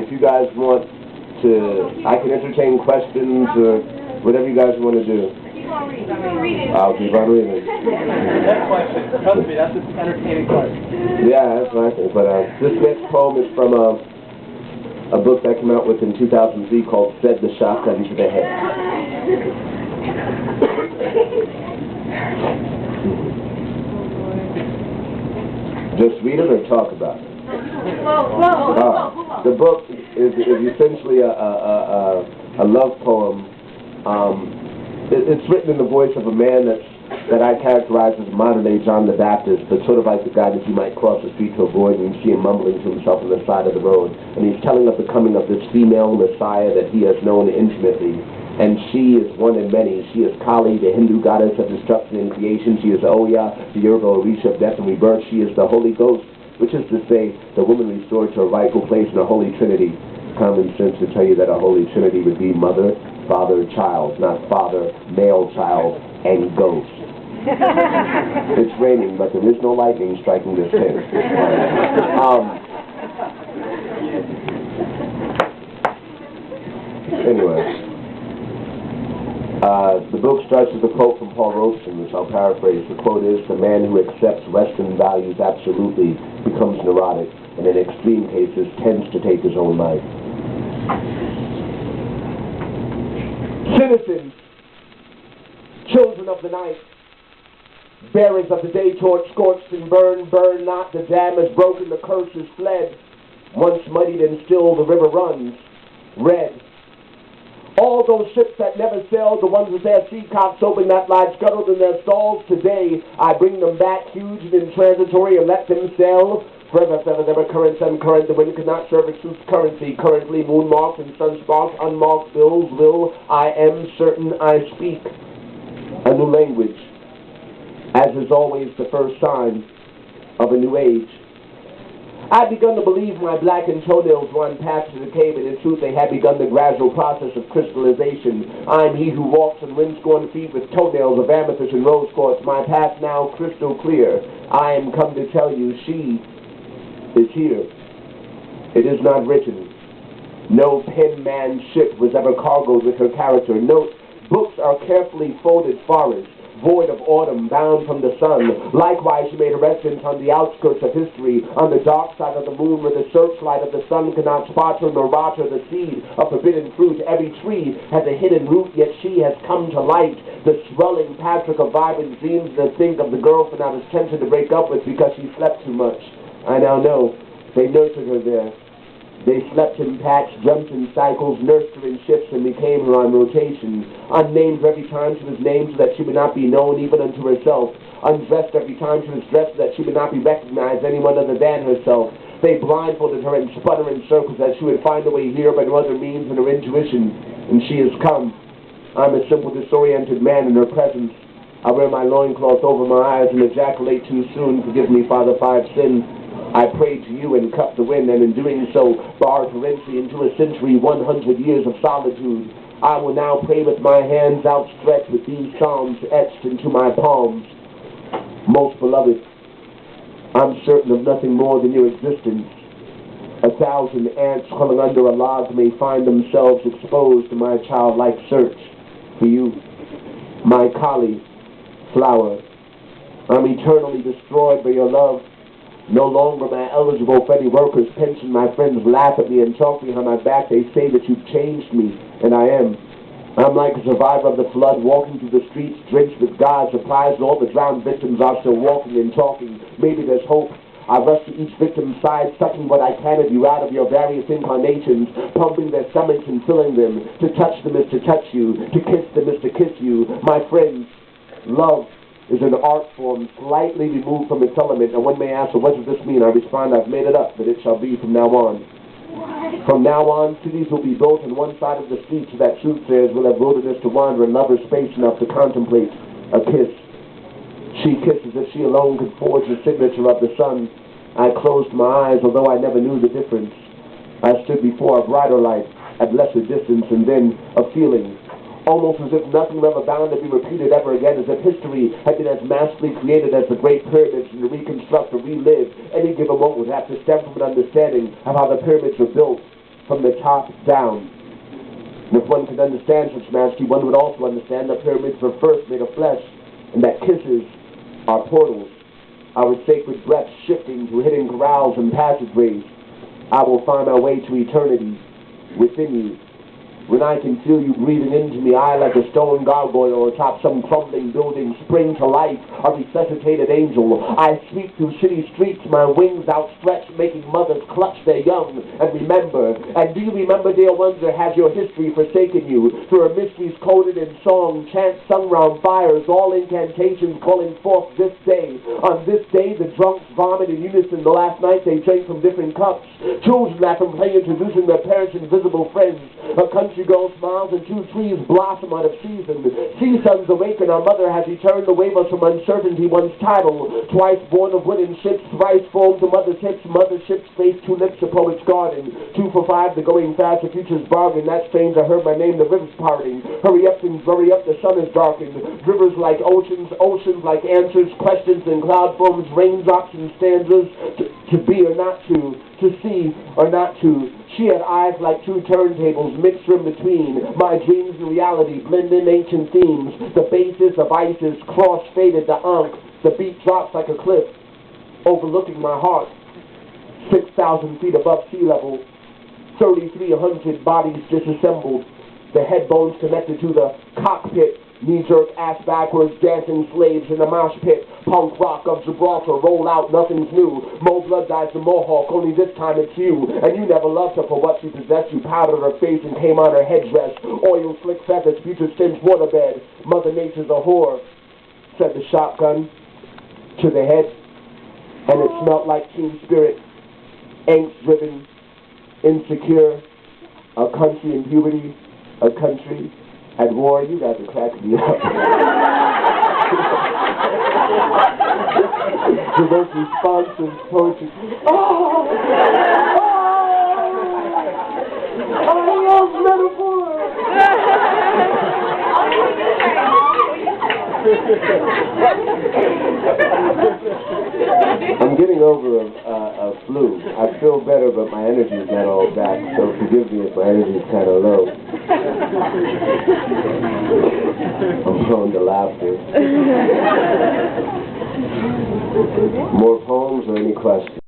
if you guys want to, I can entertain questions or whatever you guys want to do. I'll keep on reading. Next question. Trust me, that's an entertaining question. Yeah, that's what I think. But this next poem is from a book that came out with in 2003 called Fed the Shotgun to the Head. Just read it or talk about it? The book is essentially a love poem. It's written in the voice of a man that I characterize as modern-day John the Baptist, but sort of like the guy that you might cross the street to avoid and you see him mumbling to himself on the side of the road. And he's telling of the coming of this female Messiah that he has known intimately. And she is one in many. She is Kali, the Hindu goddess of destruction and creation. She is Oya, the Yoruba Orisha of death and rebirth. She is the Holy Ghost, which is to say, the woman restored to her rightful place in the Holy Trinity. Common sense to tell you that a Holy Trinity would be mother, father, child, not father, male, child, and ghost. It's raining, but there is no lightning striking this tent. Anyway. The book starts with a quote from Paul Robeson, which I'll paraphrase. The quote is, "The man who accepts Western values absolutely becomes neurotic, and in extreme cases tends to take his own life." Citizens, children of the night, bearers of the day torch, scorched and burned, burn not, the dam is broken, the curse is fled. Once muddied and still the river runs, red. All those ships that never sailed, the ones with their sea cocks open that lie scuttled in their stalls, today I bring them back huge and intransitory and let them sail. Forever, forever, never currents uncurrent, the wind cannot serve its currency. Currently moon marked and sun sparked, unmarked bills will, I am certain I speak a new language, as is always the first sign of a new age. I'd begun to believe my blackened toenails run past to decay, but in truth they had begun the gradual process of crystallization. I'm he who walks on wind-scorned feet with toenails of amethyst and rose quartz, my path now crystal clear. I am come to tell you, she is here. It is not written. No penman's ship was ever cargoed with her character. Note, books are carefully folded forests, void of autumn, bound from the sun. Likewise, she made a residence on the outskirts of history, on the dark side of the moon, where the searchlight of the sun cannot spot her nor rot her. The seed of forbidden fruit, every tree has a hidden root, yet she has come to light. The swelling Patrick of vibrant dreams to think of the girlfriend I was tempted to break up with because she slept too much. I now know they nurtured her there. They slept in patch, dreamt in cycles, nursed her in shifts, and became her on rotation. Unnamed every time she was named so that she would not be known even unto herself. Undressed every time she was dressed so that she would not be recognized anyone other than herself. They blindfolded her and spun her in circles that she would find a way here by no other means than her intuition. And she has come. I'm a simple disoriented man in her presence. I wear my loincloth over my eyes and ejaculate too soon. Forgive me, Father, if I have sinned. I prayed to you and cut the wind, and in doing so, barred her entry into a century, 100 years of solitude. I will now pray with my hands outstretched with these psalms etched into my palms. Most beloved, I'm certain of nothing more than your existence. 1,000 ants crawling under a log may find themselves exposed to my childlike search for you. My Kali, flower, I'm eternally destroyed by your love. No longer am I eligible for any workers' pension. My friends laugh at me and talk me behind my back. They say that you've changed me, and I am. I'm like a survivor of the flood, walking through the streets, drenched with God's supplies, and all the drowned victims are still walking and talking. Maybe there's hope. I rush to each victim's side, sucking what I can of you out of your various incarnations, pumping their stomachs and filling them. To touch them is to touch you. To kiss them is to kiss you. My friends, love is an art form slightly removed from its element, and one may ask, well, what does this mean? I respond, I've made it up, but it shall be from now on. From now on, cities will be built on one side of the street so that soothsayers will have wilderness to wander and lovers space enough to contemplate a kiss. She kisses as if she alone could forge the signature of the sun. I closed my eyes, although I never knew the difference. I stood before a brighter light at lesser distance, and then a feeling, almost as if nothing were ever bound to be repeated ever again, as if history had been as masterfully created as the Great Pyramids, and to reconstruct or relive any given moment would have to stem from an understanding of how the pyramids were built. from the top down. And if one could understand such mastery, one would also understand that pyramids were first made of flesh, and that kisses are portals, our sacred breaths shifting to hidden corrals and passageways. I will find my way to eternity within you. When I can feel you breathing into me, I, like a stone gargoyle atop some crumbling building, spring to life, a resuscitated angel. I sweep through city streets, my wings outstretched, making mothers clutch their young and remember. And do you remember, dear ones, or has your history forsaken you? There are mysteries coded in song, chants sung round fires, all incantations calling forth this day. On this day, the drunks vomit in unison. The last night they drank from different cups. Children laugh and play, introducing their parents' invisible friends. A country girl smiles and two trees blossom out of season. Sea suns awaken, our mother has returned to wave us from uncertainty once title. Twice born of wooden ships, thrice foam to mother's hips. Mother ships face tulips, a poet's garden. 2 for 5, the going fast, the future's bargain. That's strange, I heard my name, the river's parting. Hurry up, things hurry up, the sun is darkened. Rivers like oceans, oceans like answers, questions and cloud forms, raindrops and stanzas. To be or not to see or not to. She had eyes like 2 turntables, mixture in between. My dreams and reality blend in ancient themes. The basis of Isis, cross-faded to Ankh. The beat drops like a cliff, overlooking my heart. 6,000 feet above sea level. 3,300 bodies disassembled. The head bones connected to the cockpit. Knee-jerk, ass backwards, dancing slaves in the mosh pit. Punk rock of Gibraltar, roll out, nothing's new. Mo blood dies the Mohawk, only this time it's you. And you never loved her for what she possessed. You powdered her face and came on her headdress. Oil slick feathers, future stin's waterbed. Mother Nature's a whore, said the shotgun to the head. And it smelt like teen spirit, angst-driven, insecure, a country in puberty, a country at war. You guys are cracking me up. The most responsive poetry. Oh! I love metaphor! I'm getting over a flu. I feel better, but my energy's not all back, so forgive me if my energy's kind of low. I'm prone to laughter. More poems or any questions?